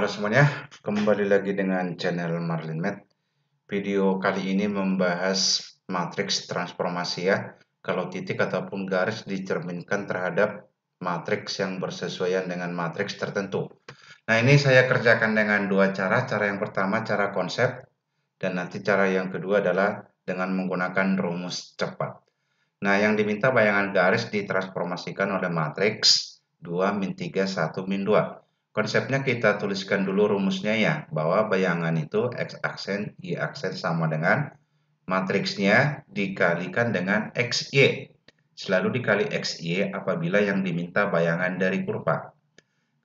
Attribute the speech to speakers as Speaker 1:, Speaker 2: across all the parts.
Speaker 1: Halo semuanya, kembali lagi dengan channel Marlin Math. Video kali ini membahas matriks transformasi ya. Kalau titik ataupun garis dicerminkan terhadap matriks yang bersesuaian dengan matriks tertentu. Nah, ini saya kerjakan dengan dua cara. Cara yang pertama cara konsep, dan nanti cara yang kedua adalah dengan menggunakan rumus cepat. Nah, yang diminta bayangan garis ditransformasikan oleh matriks 2 min 3 1 min 2. Konsepnya kita tuliskan dulu rumusnya ya, bahwa bayangan itu X aksen, Y aksen sama dengan matriksnya dikalikan dengan XY. Selalu dikali XY apabila yang diminta bayangan dari kurva.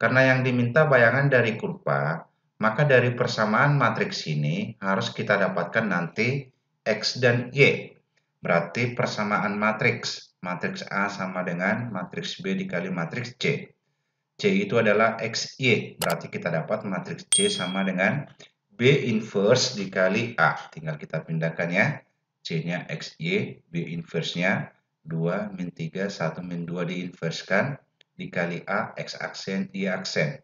Speaker 1: Karena yang diminta bayangan dari kurva, maka dari persamaan matriks ini harus kita dapatkan nanti X dan Y. Berarti persamaan matriks. Matriks A sama dengan matriks B dikali matriks C. C itu adalah XY. Berarti kita dapat matriks C sama dengan B inverse dikali A. Tinggal kita pindahkan ya. C-nya XY, B inverse-nya 2 min 3, 1 min 2 diinverskan. Dikali A, X aksen, Y aksen.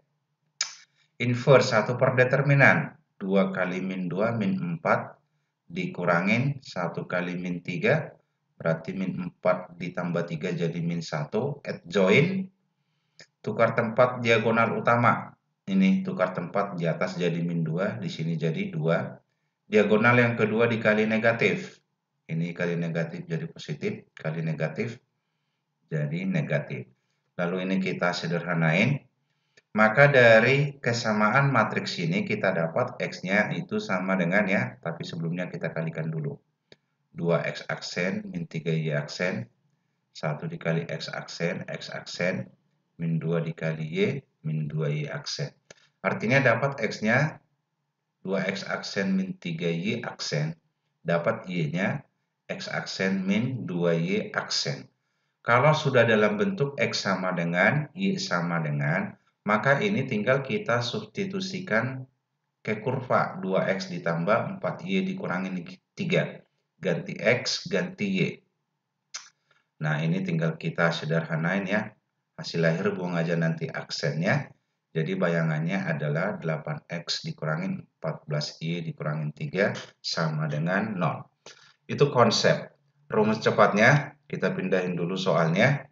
Speaker 1: Inverse 1 per determinan. 2 kali min 2, min 4. Dikurangin 1 kali min 3. Berarti min 4 ditambah 3 jadi min 1. Add join. Tukar tempat diagonal utama. Ini tukar tempat di atas jadi min 2. Di sini jadi 2. Diagonal yang kedua dikali negatif. Ini kali negatif jadi positif. Kali negatif jadi negatif. Lalu ini kita sederhanain. Maka dari kesamaan matriks ini kita dapat X-nya itu sama dengan ya. Tapi sebelumnya kita kalikan dulu. 2X aksen min 3Y aksen. 1 dikali X aksen, min 2 dikali Y, min 2Y aksen. Artinya dapat X-nya 2X aksen min 3Y aksen. Dapat Y-nya X aksen min 2Y aksen. Kalau sudah dalam bentuk X sama dengan, Y sama dengan, maka ini tinggal kita substitusikan ke kurva 2X ditambah 4Y dikurangi 3. Ganti X, ganti Y. Nah, ini tinggal kita sederhanain ya. Hasil akhir buang aja nanti aksennya. Jadi bayangannya adalah 8X dikurangi 14Y dikurangi 3 sama dengan 0. Itu konsep. Rumus cepatnya, kita pindahin dulu soalnya.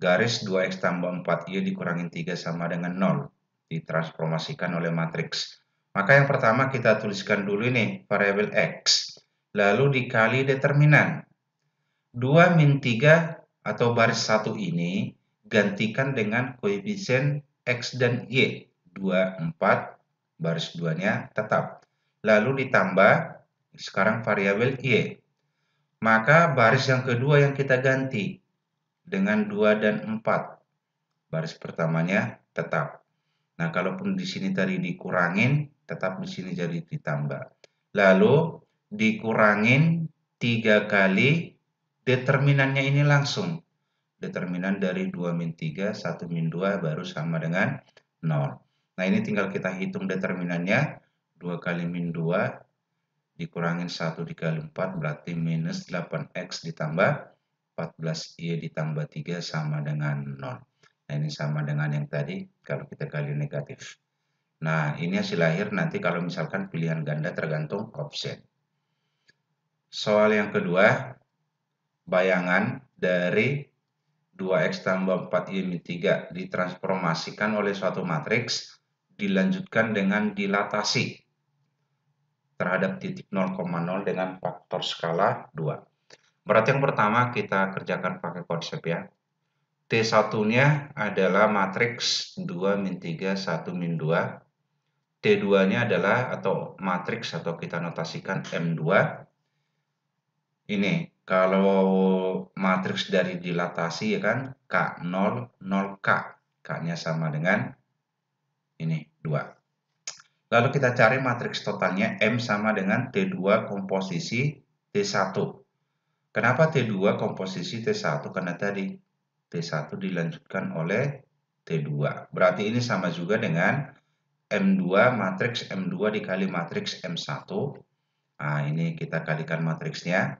Speaker 1: Garis 2X tambah 4Y dikurangi 3 sama dengan 0. Ditransformasikan oleh matriks. Maka yang pertama kita tuliskan dulu ini, variabel X. Lalu dikali determinan. 2 min 3 atau baris 1 ini gantikan dengan koefisien X dan Y. 2, 4, baris 2-nya tetap. Lalu ditambah, sekarang variabel Y. Maka baris yang kedua yang kita ganti dengan 2 dan 4. Baris pertamanya tetap. Nah, kalaupun di sini tadi dikurangin, tetap di sini jadi ditambah. Lalu dikurangin 3 kali determinannya ini langsung. Determinan dari 2 min 3, 1 min 2 baru sama dengan 0. Nah, ini tinggal kita hitung determinannya. 2 kali min 2 dikurangin 1 dikali 4 berarti minus 8X ditambah 14Y ditambah 3 sama dengan 0. Nah, ini sama dengan yang tadi kalau kita kali negatif. Nah, ini hasil akhir nanti kalau misalkan pilihan ganda tergantung option. Soal yang kedua, bayangan dari 2X tambah 4Y min 3 ditransformasikan oleh suatu matriks dilanjutkan dengan dilatasi terhadap titik 0,0 dengan faktor skala 2. Berarti yang pertama kita kerjakan pakai konsep ya. T1-nya adalah matriks 2 min 3, 1 min 2. T2-nya adalah atau matriks atau kita notasikan M2. Ini kalau matriks dari dilatasi ya kan K0, 0K. K-nya sama dengan ini 2. Lalu kita cari matriks totalnya M sama dengan T2 komposisi T1. Kenapa T2 komposisi T1? Karena tadi T1 dilanjutkan oleh T2. Berarti ini sama juga dengan M2 matriks M2 dikali matriks M1. Nah, ini kita kalikan matriksnya.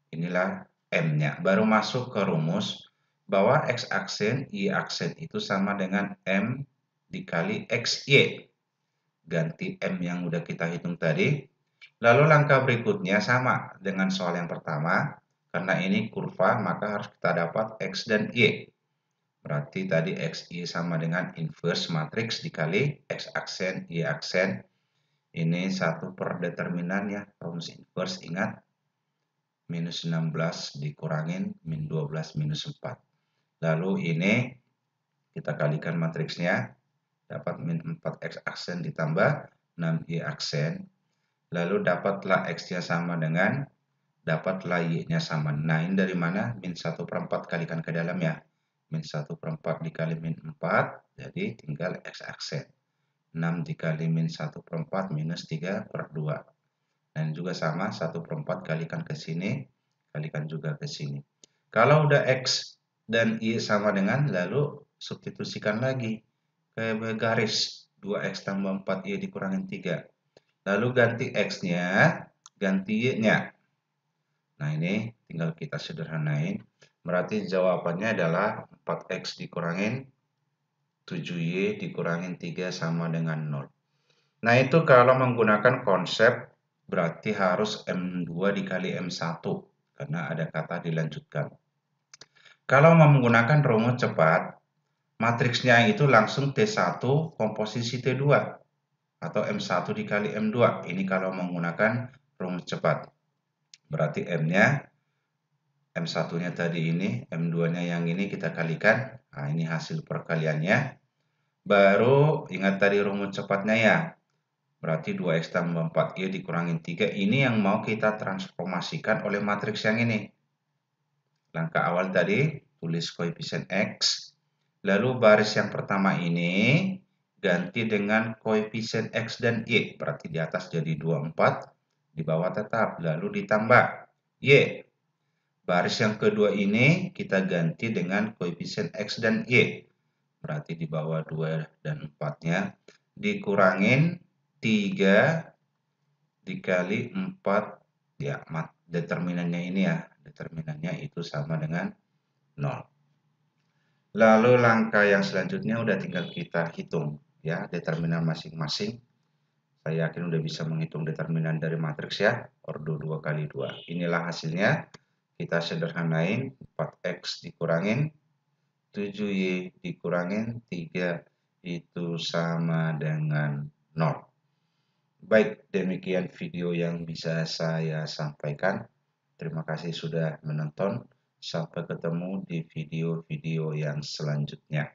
Speaker 1: Inilah M-nya. Baru masuk ke rumus bahwa X aksen, Y aksen itu sama dengan M dikali XY. Ganti M yang udah kita hitung tadi. Lalu langkah berikutnya sama dengan soal yang pertama. Karena ini kurva, maka harus kita dapat X dan Y. Berarti tadi XY sama dengan inverse matriks dikali X aksen, Y aksen. Ini 1 per determinan ya, rumus inverse ingat. Minus 16 dikurangin min 12 minus 4. Lalu ini kita kalikan matriksnya. Dapat min 4X aksen ditambah 6Y aksen. Lalu dapatlah X-nya sama dengan, dapatlah Y-nya sama. Nah, ini dari mana? Min 1 per 4 kalikan ke dalam ya. Min 1 per 4 dikali min 4, jadi tinggal X aksen. 6 dikali min 1 per 4 minus 3 per 2. Dan juga sama, 1 per 4 kalikan ke sini, kalikan juga ke sini. Kalau udah X dan Y sama dengan, lalu substitusikan lagi ke garis 2X tambah 4Y dikurangin 3. Lalu ganti X-nya, ganti Y-nya. Nah, ini tinggal kita sederhanain. Berarti jawabannya adalah 4X dikurangin 7Y dikurangin 3 sama dengan 0. Nah, itu kalau menggunakan konsep berarti harus M2 dikali M1. Karena ada kata dilanjutkan. Kalau menggunakan rumus cepat, matriksnya itu langsung T1 komposisi T2 atau M1 dikali M2. Ini kalau menggunakan rumus cepat. Berarti M-nya, M1-nya tadi ini, M2-nya yang ini kita kalikan. Nah, ini hasil perkaliannya. Baru ingat tadi rumus cepatnya ya. Berarti 2X tambah 4Y dikurangin 3. Ini yang mau kita transformasikan oleh matriks yang ini. Langkah awal tadi, tulis koefisien X. Lalu baris yang pertama ini ganti dengan koefisien X dan Y. Berarti di atas jadi 24, di bawah tetap. Lalu ditambah Y. Baris yang kedua ini kita ganti dengan koefisien X dan Y. Berarti di bawah 2 dan 4-nya. Dikurangin 3 dikali 4. Ya, determinannya ini ya. Determinannya itu sama dengan 0. Lalu langkah yang selanjutnya udah tinggal kita hitung ya determinan masing-masing. Saya yakin udah bisa menghitung determinan dari matriks ya, ordo 2 kali 2. Inilah hasilnya. Kita sederhanain, 4X dikurangin 7Y dikurangin 3 itu sama dengan 0. Baik, demikian video yang bisa saya sampaikan. Terima kasih sudah menonton. Sampai ketemu di video-video yang selanjutnya.